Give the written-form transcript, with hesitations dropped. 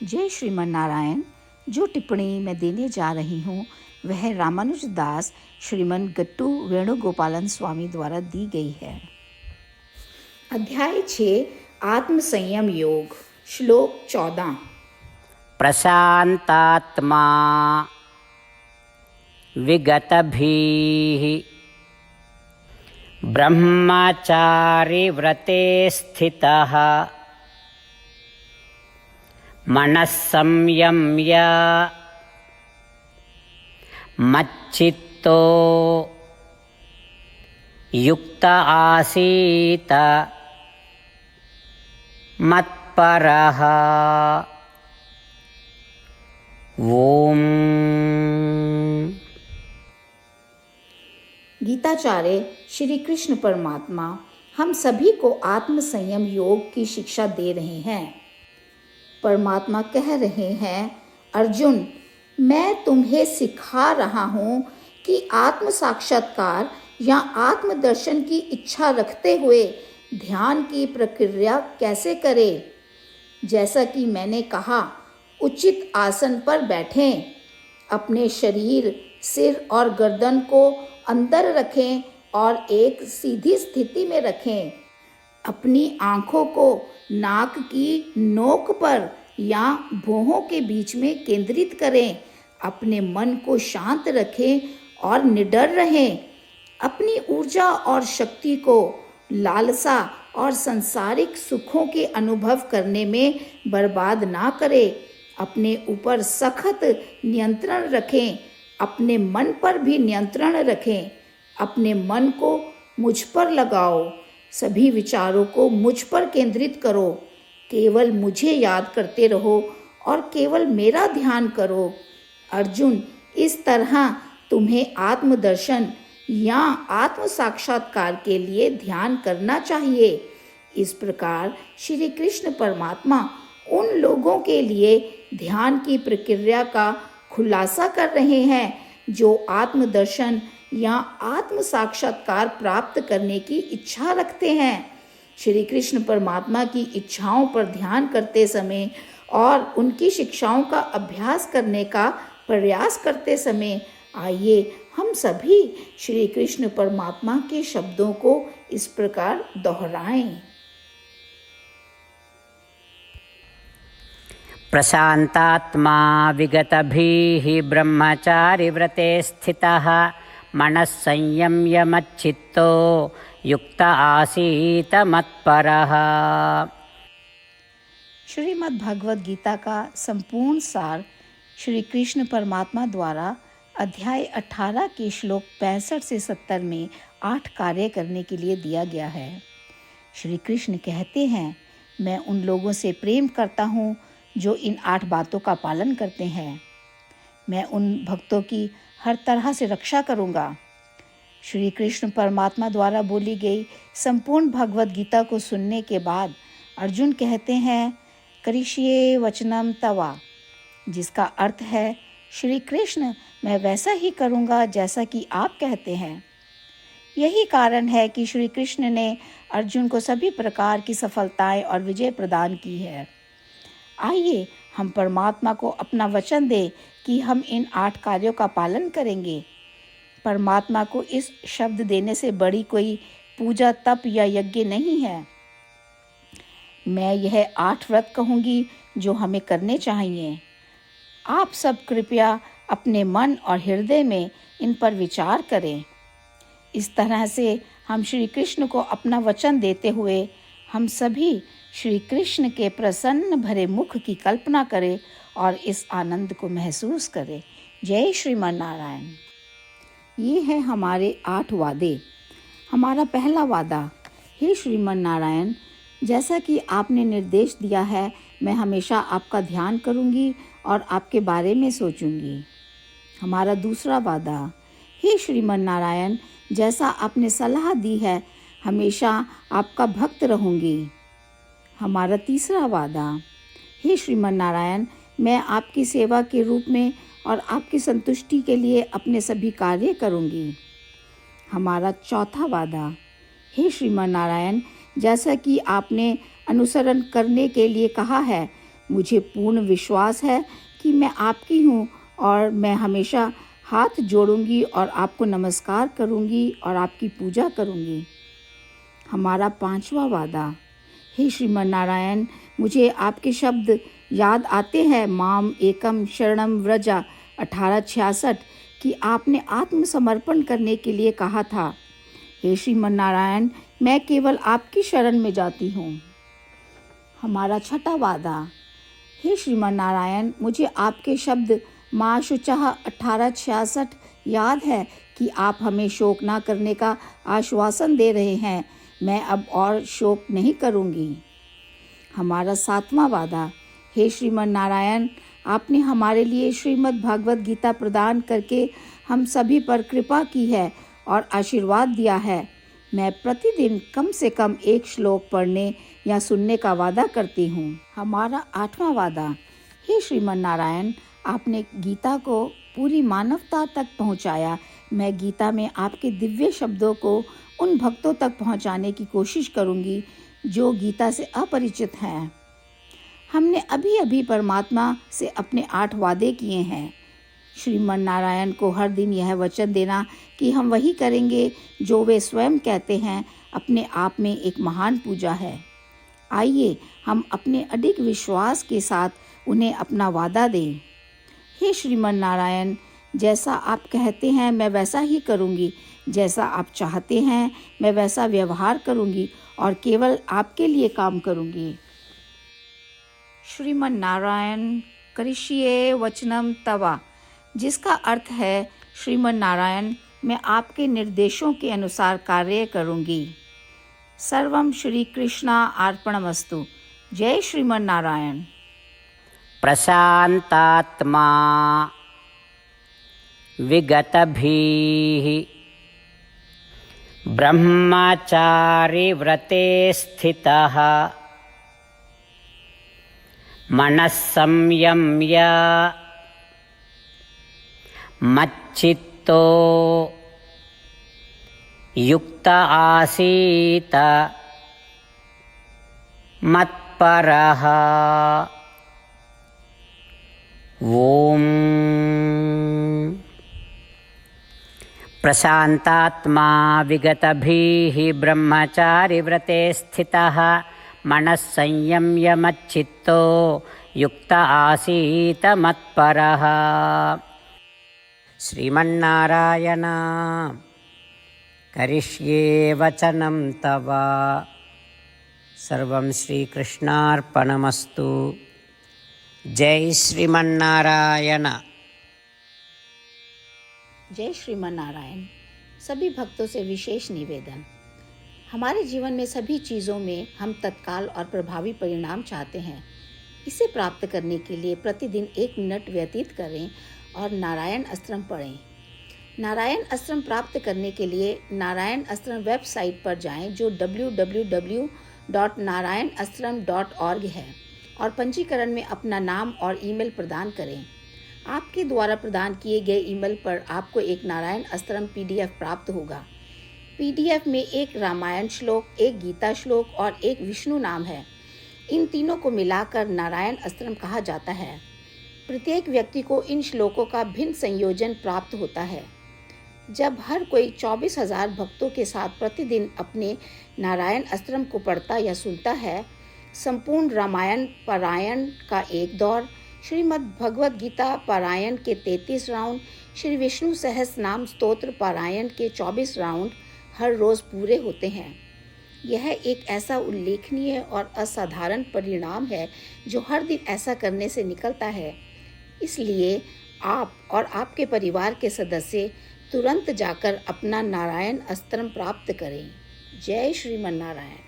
जय श्रीमन नारायण। जो टिप्पणी मैं देने जा रही हूँ वह रामानुज दास श्रीमन गट्टू वेणुगोपालन स्वामी द्वारा दी गई है। अध्याय 6 आत्म संयम योग, श्लोक 14। प्रशांतात्मा विगतभीः ब्रह्मचारी व्रते स्थितः मनः संयम्य मच्चित्तो युक्त आसीत मत्परः। ओम। गीताचार्य श्री कृष्ण परमात्मा हम सभी को आत्म संयम योग की शिक्षा दे रहे हैं। परमात्मा कह रहे हैं, अर्जुन, मैं तुम्हें सिखा रहा हूँ कि आत्म साक्षात्कार या आत्मदर्शन की इच्छा रखते हुए ध्यान की प्रक्रिया कैसे करें। जैसा कि मैंने कहा, उचित आसन पर बैठें, अपने शरीर, सिर और गर्दन को अंदर रखें और एक सीधी स्थिति में रखें। अपनी आँखों को नाक की नोक पर या भौहों के बीच में केंद्रित करें। अपने मन को शांत रखें और निडर रहें। अपनी ऊर्जा और शक्ति को लालसा और सांसारिक सुखों के अनुभव करने में बर्बाद ना करें। अपने ऊपर सख्त नियंत्रण रखें। अपने मन पर भी नियंत्रण रखें। अपने मन को मुझ पर लगाओ। सभी विचारों को मुझ पर केंद्रित करो। केवल मुझे याद करते रहो और केवल मेरा ध्यान करो। अर्जुन, इस तरह तुम्हें आत्मदर्शन या आत्म साक्षात्कार के लिए ध्यान करना चाहिए। इस प्रकार श्री कृष्ण परमात्मा उन लोगों के लिए ध्यान की प्रक्रिया का खुलासा कर रहे हैं जो आत्मदर्शन या आत्म साक्षात्कार प्राप्त करने की इच्छा रखते हैं। श्री कृष्ण परमात्मा की इच्छाओं पर ध्यान करते समय और उनकी शिक्षाओं का अभ्यास करने का प्रयास करते समय आइए हम सभी श्री कृष्ण परमात्मा के शब्दों को इस प्रकार दोहराएं। प्रशांतात्मा विगतभीः ब्रह्मचारी व्रते स्थितः मनः संयम्य मच्चित्तो युक्त आसीत मत्परः। श्रीमद् भगवद गीता का संपूर्ण सार श्री कृष्ण परमात्मा द्वारा अध्याय 18 के श्लोक 65 से 70 में 8 कार्य करने के लिए दिया गया है। श्री कृष्ण कहते हैं, मैं उन लोगों से प्रेम करता हूँ जो इन 8 बातों का पालन करते हैं। मैं उन भक्तों की हर तरह से रक्षा करूँगा। श्री कृष्ण परमात्मा द्वारा बोली गई संपूर्ण भगवद गीता को सुनने के बाद अर्जुन कहते हैं, करिष्ये वचनम तवा, जिसका अर्थ है, श्री कृष्ण, मैं वैसा ही करूँगा जैसा कि आप कहते हैं। यही कारण है कि श्री कृष्ण ने अर्जुन को सभी प्रकार की सफलताएं और विजय प्रदान की है। आइए हम परमात्मा को अपना वचन दें कि हम इन 8 कार्यों का पालन करेंगे। परमात्मा को इस शब्द देने से बड़ी कोई पूजा, तप या यज्ञ नहीं है। मैं यह 8 व्रत कहूँगी जो हमें करने चाहिए। आप सब कृपया अपने मन और हृदय में इन पर विचार करें। इस तरह से हम श्री कृष्ण को अपना वचन देते हुए हम सभी श्री कृष्ण के प्रसन्न भरे मुख की कल्पना करें और इस आनंद को महसूस करें। जय श्रीमन नारायण। ये है हमारे 8 वादे। हमारा पहला वादा, हे श्रीमन नारायण, जैसा कि आपने निर्देश दिया है, मैं हमेशा आपका ध्यान करूंगी और आपके बारे में सोचूंगी। हमारा दूसरा वादा, हे श्रीमन नारायण, जैसा आपने सलाह दी है, हमेशा आपका भक्त रहूंगी। हमारा तीसरा वादा, हे श्रीमन नारायण, मैं आपकी सेवा के रूप में और आपकी संतुष्टि के लिए अपने सभी कार्य करूंगी। हमारा चौथा वादा, हे श्रीमन नारायण, जैसा कि आपने अनुसरण करने के लिए कहा है, मुझे पूर्ण विश्वास है कि मैं आपकी हूँ और मैं हमेशा हाथ जोड़ूंगी और आपको नमस्कार करूंगी और आपकी पूजा करूंगी। हमारा 5वां वादा। हे श्रीमन नारायण, मुझे आपके शब्द याद आते हैं, माम एकम शरणम व्रजा 1866, कि आपने आत्मसमर्पण करने के लिए कहा था। हे श्रीमन नारायण, मैं केवल आपकी शरण में जाती हूँ। हमारा 6वां वादा। हे श्रीमन नारायण, मुझे आपके शब्द माँ शुचः 1866 याद है कि आप हमें शोक ना करने का आश्वासन दे रहे हैं। मैं अब और शोक नहीं करूँगी। हमारा 7वां वादा। हे श्रीमन नारायण, आपने हमारे लिए श्रीमद् भागवत गीता प्रदान करके हम सभी पर कृपा की है और आशीर्वाद दिया है। मैं प्रतिदिन कम से कम एक श्लोक पढ़ने या सुनने का वादा करती हूँ। हमारा 8वां वादा। हे श्रीमन नारायण, आपने गीता को पूरी मानवता तक पहुँचाया। मैं गीता में आपके दिव्य शब्दों को उन भक्तों तक पहुँचाने की कोशिश करूँगी जो गीता से अपरिचित हैं। हमने अभी अभी परमात्मा से अपने 8 वादे किए हैं। श्रीमन नारायण को हर दिन यह वचन देना कि हम वही करेंगे जो वे स्वयं कहते हैं, अपने आप में एक महान पूजा है। आइए हम अपने अडिग विश्वास के साथ उन्हें अपना वादा दें। हे श्रीमन नारायण, जैसा आप कहते हैं मैं वैसा ही करूँगी। जैसा आप चाहते हैं मैं वैसा व्यवहार करूँगी और केवल आपके लिए काम करूँगी। श्रीमन नारायण करिष्ये वचनम तवा, जिसका अर्थ है, श्रीमन नारायण, मैं आपके निर्देशों के अनुसार कार्य करूँगी। सर्वम श्री कृष्णा अर्पणमस्तु। जय श्रीमन नारायण। प्रशान्तात्मा विगतभीः ब्रह्मचारी व्रते स्थितः मनः संयम्य मच्चित्तो युक्त आसीत मत्परः। ओम। प्रशान्तात्मा विगतभीः ब्रह्मचारी व्रते स्थितः मनः संयम्य मच्चित्तो युक्त आसीत मत्परः। श्रीमन्नारायण करिष्ये वचनं तव। सर्वं श्रीकृष्णार्पणमस्तु। जय श्रीमन्नारायण। जय श्रीमन नारायण। सभी भक्तों से विशेष निवेदन। हमारे जीवन में सभी चीज़ों में हम तत्काल और प्रभावी परिणाम चाहते हैं। इसे प्राप्त करने के लिए प्रतिदिन 1 मिनट व्यतीत करें और नारायण अस्त्रम पढ़ें। नारायण अस्त्रम प्राप्त करने के लिए नारायण अस्त्रम वेबसाइट पर जाएं, जो www.narayanastram.org है, और पंजीकरण में अपना नाम और ईमेल प्रदान करें। आपके द्वारा प्रदान किए गए ईमेल पर आपको एक नारायण अस्त्रम PDF प्राप्त होगा। PDF में 1 रामायण श्लोक, 1 गीता श्लोक और 1 विष्णु नाम है। इन तीनों को मिलाकर नारायण अस्त्रम कहा जाता है। प्रत्येक व्यक्ति को इन श्लोकों का भिन्न संयोजन प्राप्त होता है। जब हर कोई 24,000 भक्तों के साथ प्रतिदिन अपने नारायण अस्त्रम को पढ़ता या सुनता है, संपूर्ण रामायण पारायण का 1 दौर, श्रीमद् भगवद गीता पारायण के 33 राउंड, श्री विष्णु सहस्त्र नाम स्तोत्र पारायण के 24 राउंड हर रोज़ पूरे होते हैं। यह एक ऐसा उल्लेखनीय और असाधारण परिणाम है जो हर दिन ऐसा करने से निकलता है। इसलिए आप और आपके परिवार के सदस्य तुरंत जाकर अपना नारायण अस्त्रम प्राप्त करें। जय श्रीमन नारायण।